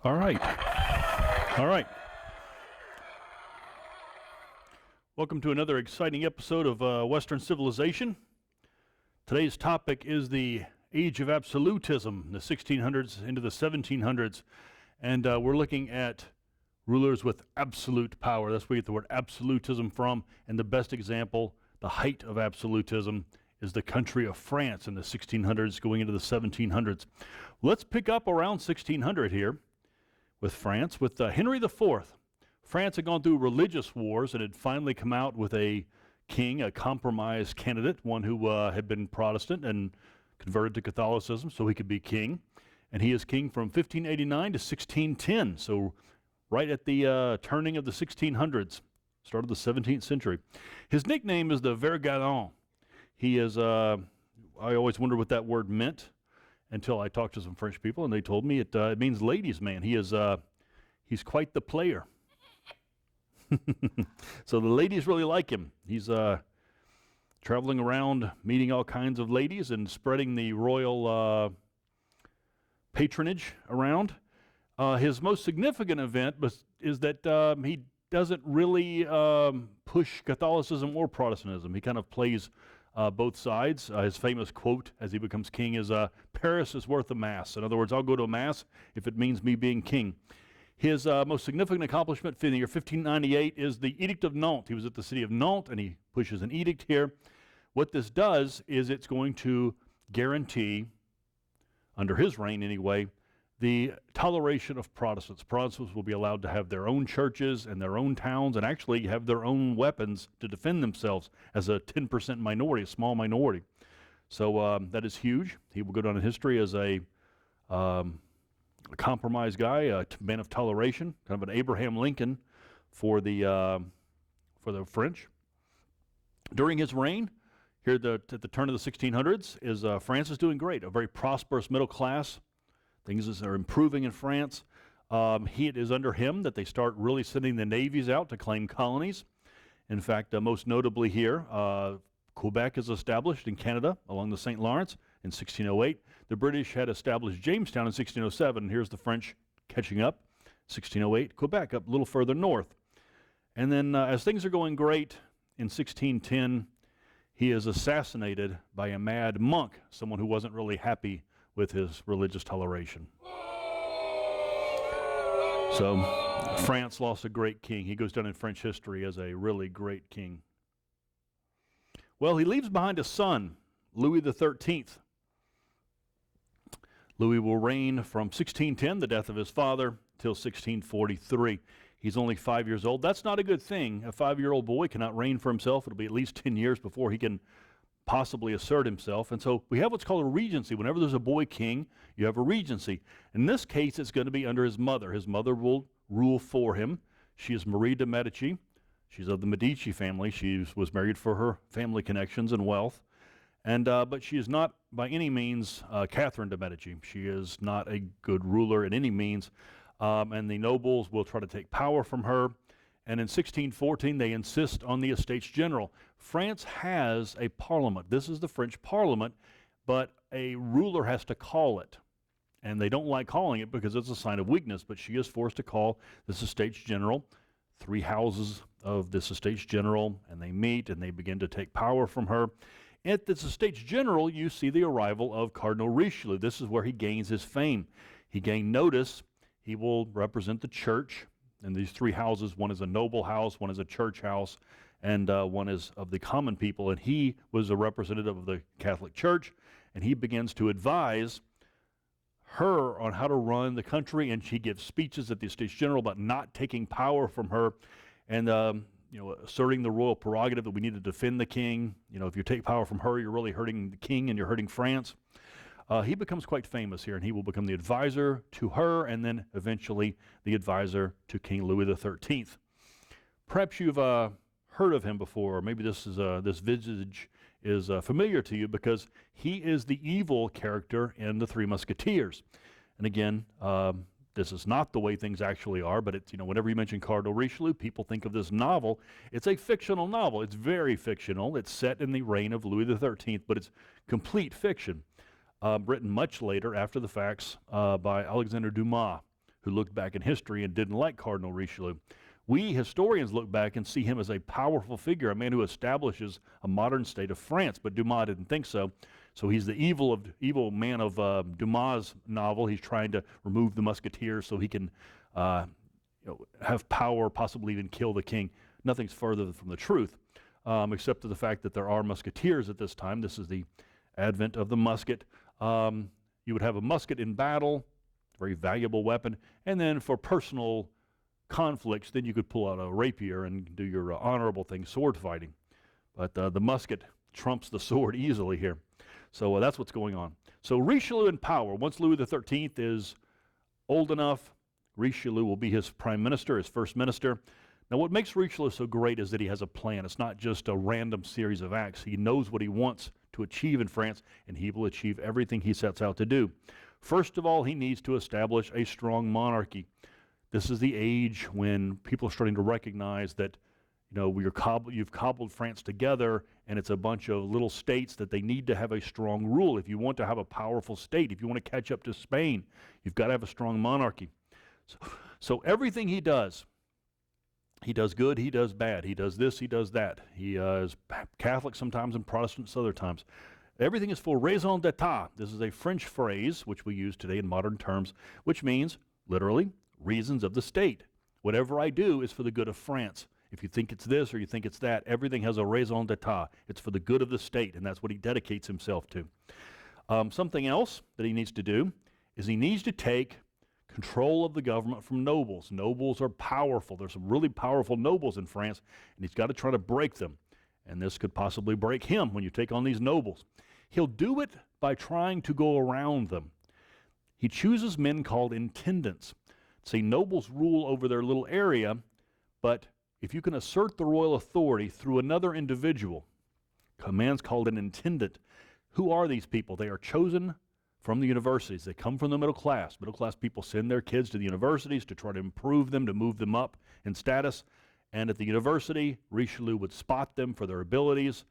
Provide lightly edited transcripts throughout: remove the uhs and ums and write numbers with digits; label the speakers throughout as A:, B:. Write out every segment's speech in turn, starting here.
A: All right. All right. Welcome to another exciting episode of Western Civilization. Today's topic is the age of absolutism, the 1600s into the 1700s. And we're looking at rulers with absolute power. That's where we get the word absolutism from. And the best example, the height of absolutism, is the country of France in the 1600s going into the 1700s. Let's pick up around 1600 here with France, with Henry IV. France had gone through religious wars and had finally come out with a king, a compromise candidate, one who had been Protestant and converted to Catholicism so he could be king. And he is king from 1589 to 1610, so right at the turning of the 1600s, start of the 17th century. His nickname is the Vert Galant. He is, I always wondered what that word meant until I talked to some French people, and they told me it means ladies' man. He is, he's quite the player. So the ladies really like him. He's traveling around, meeting all kinds of ladies and spreading the royal patronage around. His most significant event is that he doesn't really push Catholicism or Protestantism. He kind of plays both sides. His famous quote as he becomes king is, Paris is worth a mass. In other words, I'll go to a mass if it means me being king. His most significant accomplishment in the year 1598 is the Edict of Nantes. He was at the city of Nantes, and he pushes an edict here. What this does is it's going to guarantee, under his reign anyway, the toleration of Protestants. Protestants will be allowed to have their own churches and their own towns and actually have their own weapons to defend themselves as a 10% minority, a small minority. So that is huge. He will go down in history as a compromise guy, a man of toleration, kind of an Abraham Lincoln for the French. During his reign, here at the turn of the 1600s, France is doing great, a very prosperous middle class. Things are improving in France. It is under him that they start really sending the navies out to claim colonies. In fact, most notably here, Quebec is established in Canada along the St. Lawrence in 1608. The British had established Jamestown in 1607. And here's the French catching up, 1608, Quebec up a little further north. And then as things are going great in 1610, he is assassinated by a mad monk, someone who wasn't really happy with his religious toleration. So France lost a great king. He goes down in French history as a really great king. Well, he leaves behind a son, Louis XIII. Louis will reign from 1610, the death of his father, till 1643. He's only 5 years old. That's not a good thing. A 5-year-old boy cannot reign for himself. It'll be at least 10 years before he can possibly assert himself. And so we have what's called a regency. Whenever there's a boy king, you have a regency. In this case, it's going to be under his mother. His mother will rule for him. She is Marie de Medici. She's of the Medici family. She was married for her family connections and wealth. And but she is not by any means Catherine de Medici. She is not a good ruler in any means. And the nobles will try to take power from her. And in 1614, they insist on the Estates General. France has a parliament. This is the French parliament, but a ruler has to call it. And they don't like calling it because it's a sign of weakness, but she is forced to call this Estates General, 3 houses of this Estates General, and they meet and they begin to take power from her. At this Estates General, you see the arrival of Cardinal Richelieu. This is where he gains his fame. He gained notice. He will represent the church. In these 3 houses, one is a noble house, one is a church house, and one is of the common people. And he was a representative of the Catholic Church, and he begins to advise her on how to run the country. And she gives speeches at the Estates General about not taking power from her, and asserting the royal prerogative that we need to defend the king. If you take power from her, you're really hurting the king and you're hurting France. He becomes quite famous here, and he will become the advisor to her and then eventually the advisor to King Louis XIII. Perhaps you've heard of him before, or maybe this visage is familiar to you because he is the evil character in the Three Musketeers. And again, this is not the way things actually are, but it's, whenever you mention Cardinal Richelieu, people think of this novel. It's a fictional novel. It's very fictional. It's set in the reign of Louis XIII, but it's complete fiction. Written much later, after the facts, by Alexandre Dumas, who looked back in history and didn't like Cardinal Richelieu. We historians look back and see him as a powerful figure, a man who establishes a modern state of France, but Dumas didn't think so. So he's the evil man of Dumas' novel. He's trying to remove the musketeers so he can have power, possibly even kill the king. Nothing's further from the truth, except for the fact that there are musketeers at this time. This is the advent of the musket. You would have a musket in battle, very valuable weapon, and then for personal conflicts, then you could pull out a rapier and do your honorable thing, sword fighting. But the musket trumps the sword easily here. So that's what's going on. So Richelieu in power. Once Louis XIII is old enough, Richelieu will be his prime minister, his first minister. Now what makes Richelieu so great is that he has a plan. It's not just a random series of acts. He knows what he wants to achieve in France, and he will achieve everything he sets out to do. First of all, he needs to establish a strong monarchy. This is the age when people are starting to recognize that, you've cobbled France together, and it's a bunch of little states that they need to have a strong rule. If you want to have a powerful state, if you want to catch up to Spain, you've got to have a strong monarchy. So everything he does good, he does bad. He does this, he does that. He is Catholic sometimes and Protestant other times. Everything is for raison d'etat. This is a French phrase, which we use today in modern terms, which means, literally, reasons of the state. Whatever I do is for the good of France. If you think it's this or you think it's that, everything has a raison d'etat. It's for the good of the state, and that's what he dedicates himself to. Something else that he needs to do is he needs to take control of the government from nobles. Nobles are powerful. There's some really powerful nobles in France, and he's got to try to break them. And this could possibly break him when you take on these nobles. He'll do it by trying to go around them. He chooses men called intendants. See, nobles rule over their little area, but if you can assert the royal authority through another individual, a man's called an intendant. Who are these people? They are chosen from the universities. They come from the middle class. Middle class people send their kids to the universities to try to improve them, to move them up in status. And at the university, Richelieu would spot them for their abilities,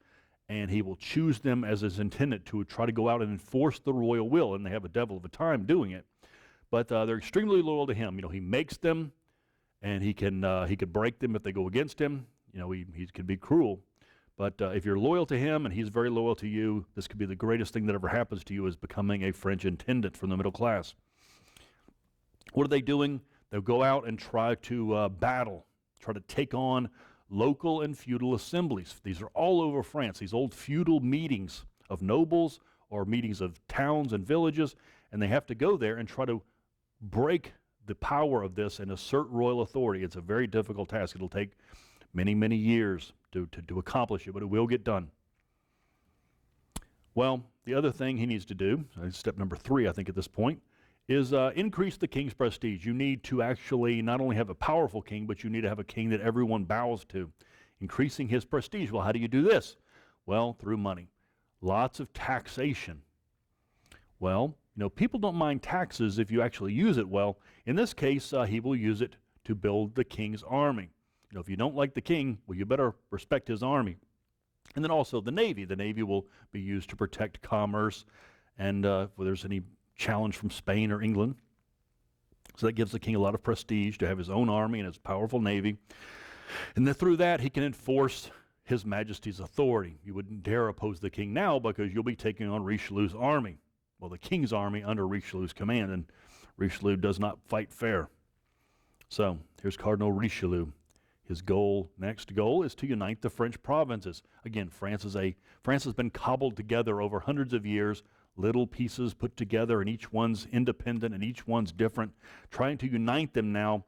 A: and he will choose them as his intendant to try to go out and enforce the royal will, and they have a devil of a time doing it. But they're extremely loyal to him. He makes them, and he could break them if they go against him. He can be cruel. But if you're loyal to him and he's very loyal to you, this could be the greatest thing that ever happens to you, is becoming a French intendant from the middle class. What are they doing? They'll go out and try to battle, try to take on local and feudal assemblies. These are all over France, these old feudal meetings of nobles or meetings of towns and villages, and they have to go there and try to break the power of this and assert royal authority. It's a very difficult task. It'll take many, many years to accomplish it, but it will get done. Well, the other thing he needs to do, step number 3, I think at this point, is increase the king's prestige. You need to actually not only have a powerful king, but you need to have a king that everyone bows to, increasing his prestige. Well, how do you do this? Well, through money. Lots of taxation. Well, people don't mind taxes if you actually use it well. In this case, he will use it to build the king's army. If you don't like the king, well, you better respect his army. And then also the Navy. The Navy will be used to protect commerce and if there's any challenge from Spain or England. So that gives the king a lot of prestige to have his own army and his powerful Navy. And then through that, he can enforce His Majesty's authority. You wouldn't dare oppose the king now because you'll be taking on Richelieu's army. Well, the king's army under Richelieu's command, and Richelieu does not fight fair. So here's Cardinal Richelieu. His next goal is to unite the French provinces. Again, France has been cobbled together over hundreds of years, little pieces put together, and each one's independent and each one's different, trying to unite them now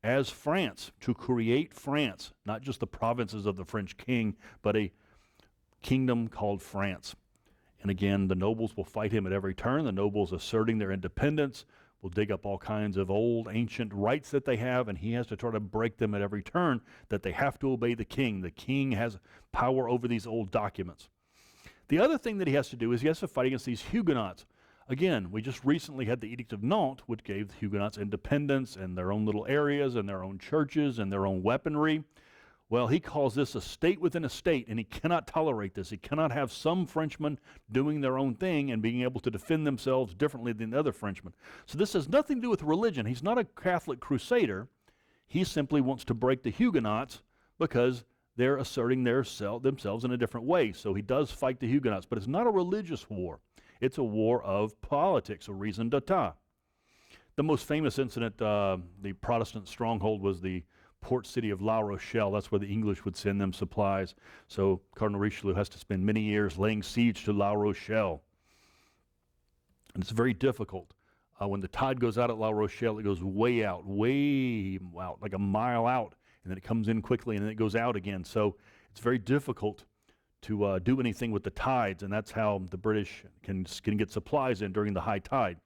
A: as France, to create France, not just the provinces of the French king, but a kingdom called France. And again, the nobles will fight him at every turn. The nobles asserting their independence will dig up all kinds of old ancient rights that they have, and he has to try to break them at every turn, that they have to obey the king. The king has power over these old documents. The other thing that he has to do is he has to fight against these Huguenots. Again, we just recently had the Edict of Nantes, which gave the Huguenots independence and their own little areas and their own churches and their own weaponry. Well, he calls this a state within a state, and he cannot tolerate this. He cannot have some Frenchmen doing their own thing and being able to defend themselves differently than the other Frenchmen. So this has nothing to do with religion. He's not a Catholic crusader. He simply wants to break the Huguenots because they're asserting themselves in a different way. So he does fight the Huguenots, but it's not a religious war. It's a war of politics, a raison d'etat. The most famous incident, the Protestant stronghold, was the port city of La Rochelle. That's where the English would send them supplies. So Cardinal Richelieu has to spend many years laying siege to La Rochelle. And it's very difficult. When the tide goes out at La Rochelle, it goes way out, like a mile out, and then it comes in quickly, and then it goes out again. So it's very difficult to do anything with the tides, and that's how the British can get supplies in during the high tide.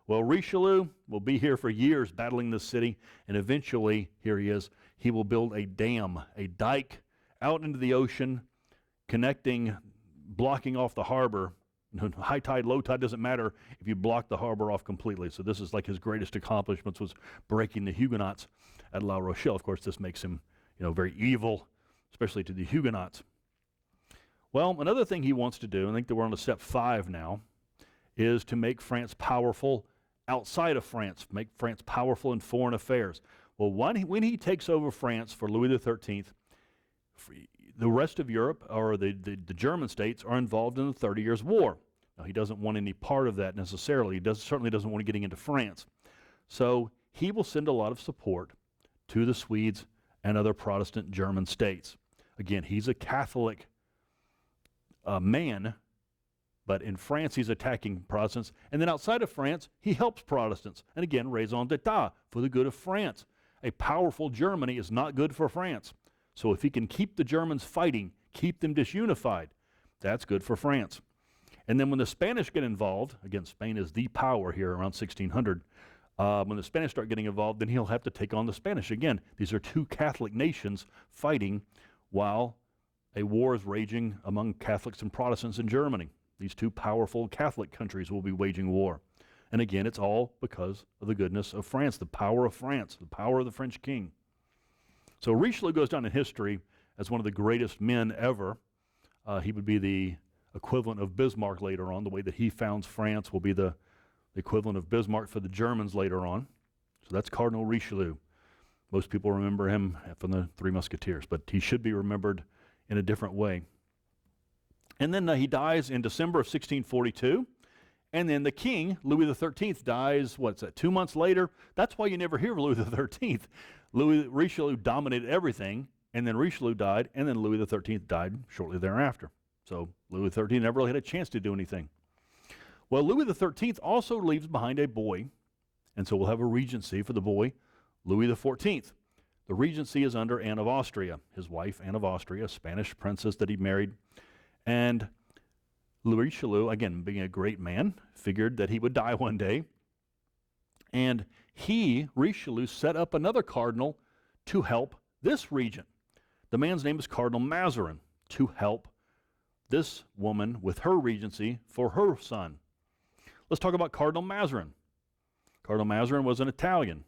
A: Well, Richelieu will be here for years battling this city, and eventually, here he is, he will build a dam, a dike out into the ocean, blocking off the harbor. High tide, low tide doesn't matter if you block the harbor off completely. So this is like his greatest accomplishments, was breaking the Huguenots at La Rochelle. Of course, this makes him, very evil, especially to the Huguenots. Well, another thing he wants to do, I think that we're on to step 5 now, is to make France powerful outside of France, make France powerful in foreign affairs. Well, when he takes over France for Louis XIII, the rest of Europe, or the German states, are involved in the 30 Years' War. Now, he doesn't want any part of that necessarily. He certainly doesn't want to getting into France. So he will send a lot of support to the Swedes and other Protestant German states. Again, he's a Catholic man, but in France, he's attacking Protestants. And then outside of France, he helps Protestants. And again, raison d'etat, for the good of France. A powerful Germany is not good for France. So if he can keep the Germans fighting, keep them disunified, that's good for France. And then when the Spanish get involved, again, Spain is the power here around 1600, when the Spanish start getting involved, then he'll have to take on the Spanish. Again, these are two Catholic nations fighting while a war is raging among Catholics and Protestants in Germany. These two powerful Catholic countries will be waging war. And again, it's all because of the goodness of France, the power of France, the power of the French king. So Richelieu goes down in history as one of the greatest men ever. He would be the equivalent of Bismarck later on. The way that he founds France will be the equivalent of Bismarck for the Germans later on. So that's Cardinal Richelieu. Most people remember him from the Three Musketeers, but he should be remembered in a different way. And then he dies in December of 1642. And then the king, Louis XIII, dies, 2 months later? That's why you never hear of Louis XIII. Richelieu dominated everything, and then Richelieu died, and then Louis XIII died shortly thereafter. So Louis XIII never really had a chance to do anything. Well, Louis XIII also leaves behind a boy, and so we'll have a regency for the boy, Louis XIV. The regency is under Anne of Austria, his wife, Anne of Austria, a Spanish princess that he married. And Richelieu, again, being a great man, figured that he would die one day. And Richelieu, set up another cardinal to help this regent. The man's name is Cardinal Mazarin, to help this woman with her regency for her son. Let's talk about Cardinal Mazarin. Cardinal Mazarin was an Italian.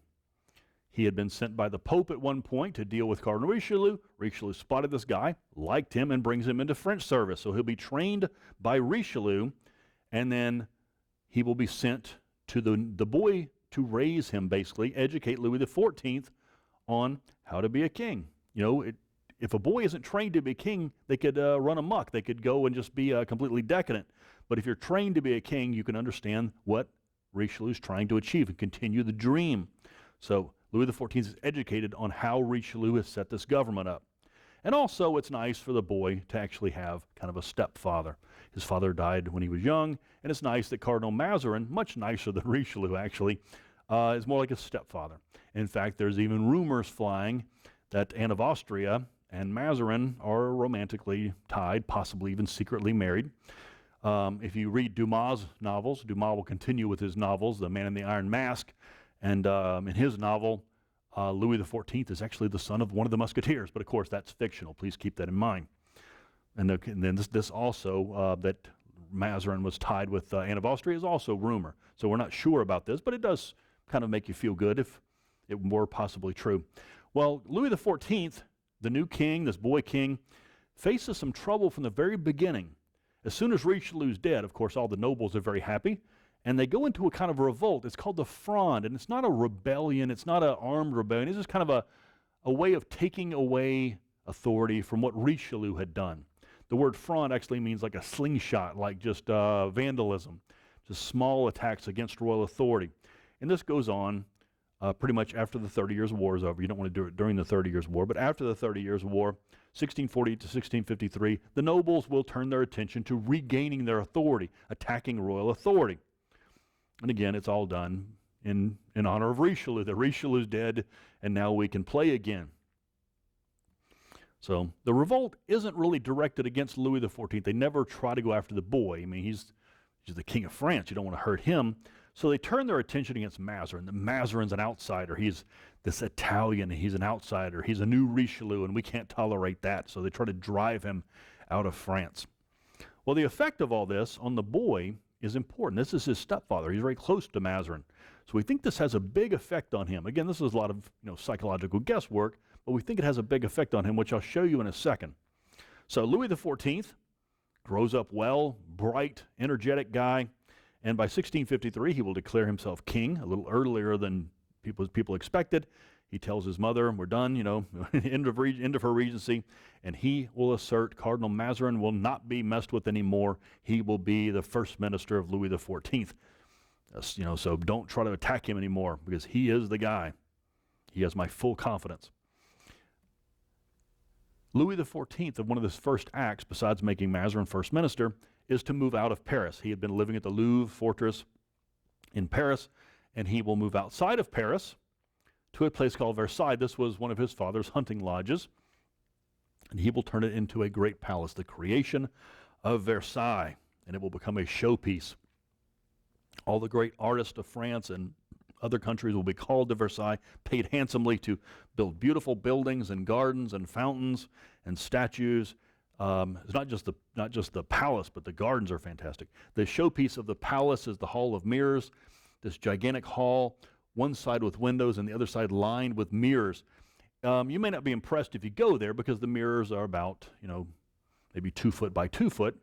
A: He had been sent by the Pope at one point to deal with Cardinal Richelieu. Richelieu spotted this guy, liked him, and brings him into French service. So he'll be trained by Richelieu, and then he will be sent to the boy to raise him, basically, educate Louis XIV on how to be a king. If a boy isn't trained to be a king, they could run amok. They could go and just be completely decadent. But if you're trained to be a king, you can understand what Richelieu's trying to achieve and continue the dream. So Louis XIV is educated on how Richelieu has set this government up. And also, it's nice for the boy to actually have kind of a stepfather. His father died when he was young, and it's nice that Cardinal Mazarin, much nicer than Richelieu actually, is more like a stepfather. In fact, there's even rumors flying that Anne of Austria and Mazarin are romantically tied, possibly even secretly married. If you read Dumas' novels, Dumas will continue with his novels, The Man in the Iron Mask, and in his novel, Louis XIV is actually the son of one of the Musketeers, but of course that's fictional. Please keep that in mind. And then this also, that Mazarin was tied with Anne of Austria, is also rumor. So we're not sure about this, but it does kind of make you feel good if it were possibly true. Well, Louis XIV the new king, this boy king, faces some trouble from the very beginning. As soon as Richelieu's dead, of course, all the nobles are very happy, and they go into a kind of revolt. It's called the Fronde, and it's not a rebellion. It's not an armed rebellion. It's just kind of a way of taking away authority from what Richelieu had done. The word Fronde actually means like a slingshot, like just vandalism, just small attacks against royal authority. And this goes on pretty much after the 30 Years' War is over. You don't want to do it during the 30 Years' War, but after the 30 Years' War, 1640 to 1653, the nobles will turn their attention to regaining their authority, attacking royal authority. And again, it's all done in honor of Richelieu. That Richelieu's dead, and now we can play again. So the revolt isn't really directed against Louis XIV. They never try to go after the boy. I mean, he's the king of France. You don't want to hurt him. So they turn their attention against Mazarin. The Mazarin's an outsider. He's this Italian. He's an outsider. He's a new Richelieu, and we can't tolerate that. So they try to drive him out of France. Well, the effect of all this on the boy is important. This is his stepfather. He's very close to Mazarin. So we think this has a big effect on him. Again, this is a lot of psychological guesswork, but we think it has a big effect on him, which I'll show you in a second. So Louis XIV grows up well, bright, energetic guy. And by 1653, he will declare himself king a little earlier than people expected. He tells his mother, we're done, end of her regency. And he will assert Cardinal Mazarin will not be messed with anymore. He will be the first minister of Louis XIV. So don't try to attack him anymore because he is the guy. He has my full confidence. Louis XIV, one of his first acts, besides making Mazarin first minister, is to move out of Paris. He had been living at the Louvre fortress in Paris, and he will move outside of Paris to a place called Versailles. This was one of his father's hunting lodges, and he will turn it into a great palace, the creation of Versailles, and it will become a showpiece. All the great artists of France and other countries will be called to Versailles, paid handsomely to build beautiful buildings and gardens and fountains and statues. It's not just the palace, but the gardens are fantastic. The showpiece of the palace is the Hall of Mirrors, this gigantic hall, one side with windows and the other side lined with mirrors. You may not be impressed if you go there because the mirrors are about, maybe 2 foot by 2 foot.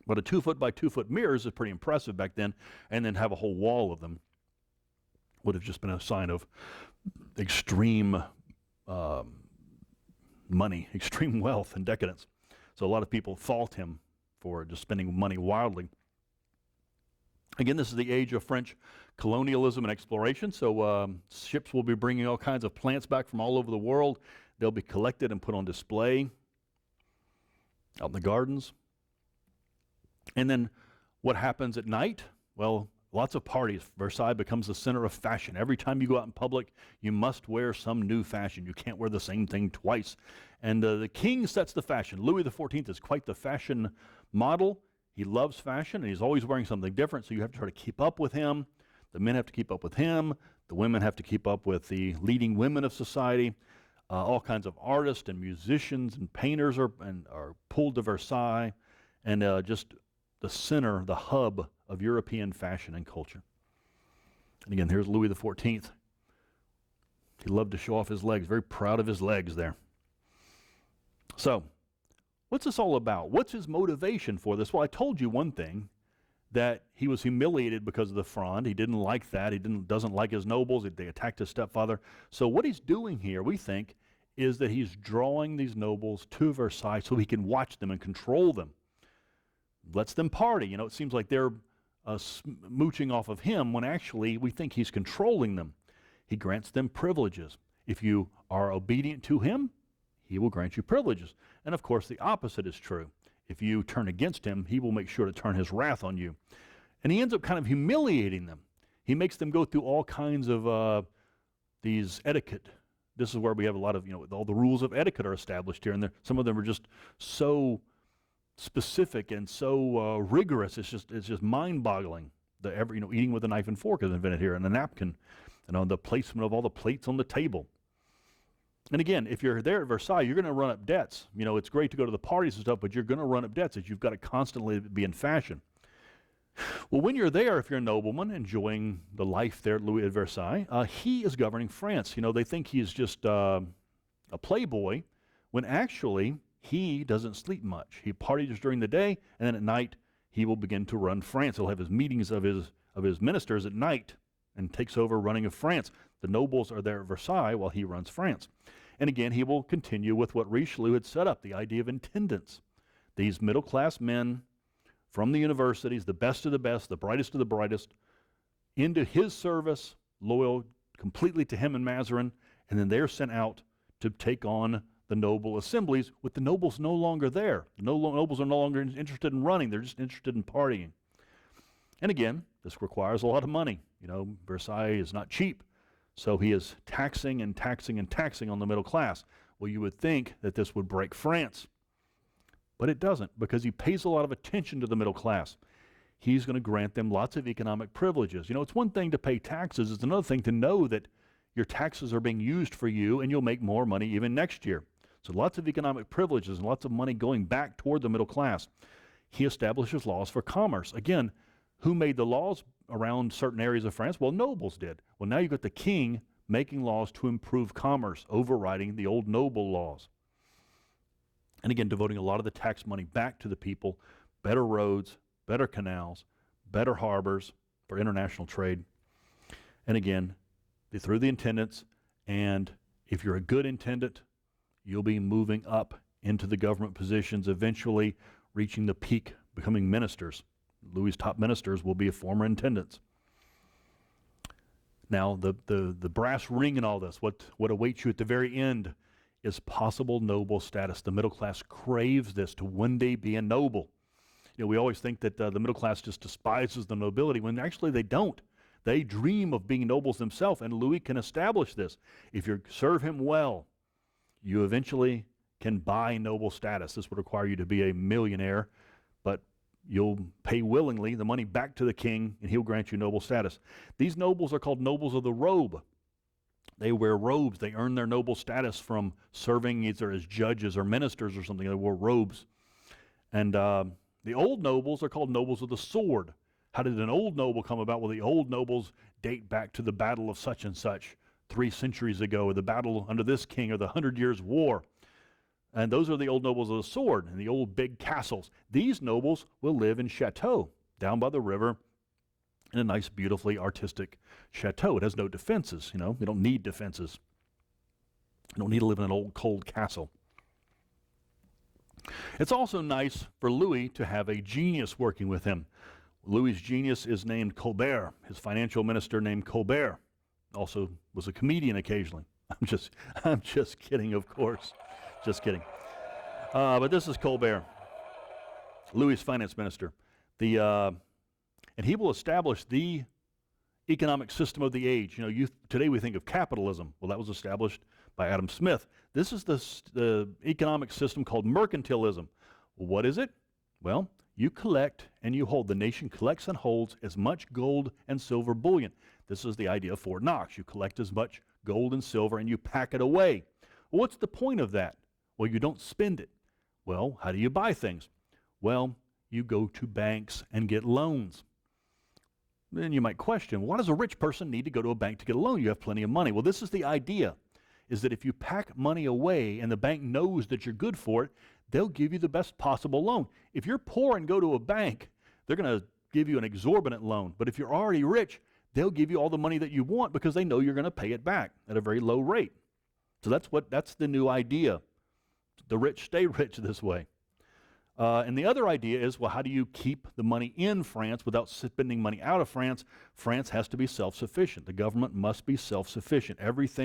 A: But a 2 foot by 2 foot mirrors is pretty impressive back then, and then have a whole wall of them would have just been a sign of extreme money, extreme wealth and decadence. So a lot of people fault him for just spending money wildly. Again, this is the age of French colonialism and exploration, so ships will be bringing all kinds of plants back from all over the world. They'll be collected and put on display out in the gardens. And then what happens at night? Well, lots of parties. Versailles becomes the center of fashion. Every time you go out in public, you must wear some new fashion. You can't wear the same thing twice. And the king sets the fashion. Louis XIV is quite the fashion model. He loves fashion, and he's always wearing something different, so you have to try to keep up with him. The men have to keep up with him. The women have to keep up with the leading women of society. All kinds of artists and musicians and painters are pulled to Versailles, and just the center, the hub of European fashion and culture. And again, here's Louis XIV. He loved to show off his legs, very proud of his legs there. So, what's this all about? What's his motivation for this? Well, I told you one thing, that he was humiliated because of the Fronde. He didn't like that. He doesn't like his nobles. They attacked his stepfather. So what he's doing here, we think, is that he's drawing these nobles to Versailles so he can watch them and control them. Lets them party. It seems like they're mooching off of him when actually we think he's controlling them. He grants them privileges. If you are obedient to him, he will grant you privileges. And of course, the opposite is true. If you turn against him, he will make sure to turn his wrath on you. And he ends up kind of humiliating them. He makes them go through all kinds of these etiquette. This is where we have a lot of, all the rules of etiquette are established here. And some of them are just so specific and so rigorous. It's just mind-boggling. Eating with a knife and fork is invented here, and a napkin, and the placement of all the plates on the table. And again, if you're there at Versailles, you're going to run up debts. It's great to go to the parties and stuff, but you're going to run up debts as you've got to constantly be in fashion. Well, when you're there, if you're a nobleman enjoying the life there at Versailles, he is governing France. They think he's just a playboy, when actually he doesn't sleep much. He parties during the day, and then at night he will begin to run France. He'll have his meetings of his ministers at night and takes over running of France. The nobles are there at Versailles while he runs France. And again, he will continue with what Richelieu had set up, the idea of intendants. These middle-class men from the universities, the best of the best, the brightest of the brightest, into his service, loyal completely to him and Mazarin, and then they're sent out to take on the noble assemblies with the nobles no longer there. The nobles are no longer interested in running, they're just interested in partying. And again, this requires a lot of money. You know, Versailles is not cheap, so he is taxing and taxing and taxing on the middle class. Well, you would think that this would break France, but it doesn't, because he pays a lot of attention to the middle class. He's going to grant them lots of economic privileges. You know, it's one thing to pay taxes, it's another thing to know that your taxes are being used for you and you'll make more money even next year. So lots of economic privileges and lots of money going back toward the middle class. He establishes laws for commerce. Again, who made the laws around certain areas of France? Well, nobles did. Well, now you've got the king making laws to improve commerce, overriding the old noble laws. And again, devoting a lot of the tax money back to the people, better roads, better canals, better harbors for international trade. And again, through the intendants, and if you're a good intendant, you'll be moving up into the government positions, eventually reaching the peak, becoming ministers. Louis's top ministers will be former intendants. Now, the brass ring in all this, what awaits you at the very end is possible noble status. The middle class craves this, to one day be a noble. You know, we always think that the middle class just despises the nobility, when actually they don't. They dream of being nobles themselves, and Louis can establish this. If you serve him well, you eventually can buy noble status. This would require you to be a millionaire, but you'll pay willingly the money back to the king, and he'll grant you noble status. These nobles are called nobles of the robe. They wear robes. They earn their noble status from serving either as judges or ministers or something. They wore robes. And the old nobles are called nobles of the sword. How did an old noble come about? Well, the old nobles date back to the battle of such and such 3 centuries ago, or the battle under this king, or the 100 Years' War. And those are the old nobles of the sword and the old big castles. These nobles will live in chateaux down by the river in a nice, beautifully artistic chateau. It has no defenses, you know. We don't need defenses. You don't need to live in an old, cold castle. It's also nice for Louis to have a genius working with him. Louis's genius is named Colbert. His financial minister named Colbert also was a comedian occasionally. I'm just kidding, of course. Just kidding. But this is Colbert, Louis's finance minister. And he will establish the economic system of the age. You know, today we think of capitalism. Well, that was established by Adam Smith. This is the economic system called mercantilism. Well, what is it? Well, you collect and you hold. The nation collects and holds as much gold and silver bullion. This is the idea of Fort Knox. You collect as much gold and silver and you pack it away. Well, what's the point of that? Well, you don't spend it. Well, how do you buy things? Well, you go to banks and get loans. Then you might question, why does a rich person need to go to a bank to get a loan? You have plenty of money. Well, this is the idea, is that if you pack money away and the bank knows that you're good for it, they'll give you the best possible loan. If you're poor and go to a bank, they're going to give you an exorbitant loan. But if you're already rich, they'll give you all the money that you want because they know you're going to pay it back at a very low rate. So that's the new idea. The rich stay rich this way. And the other idea is, well, how do you keep the money in France without spending money out of France? France has to be self-sufficient. The government must be self-sufficient. Everything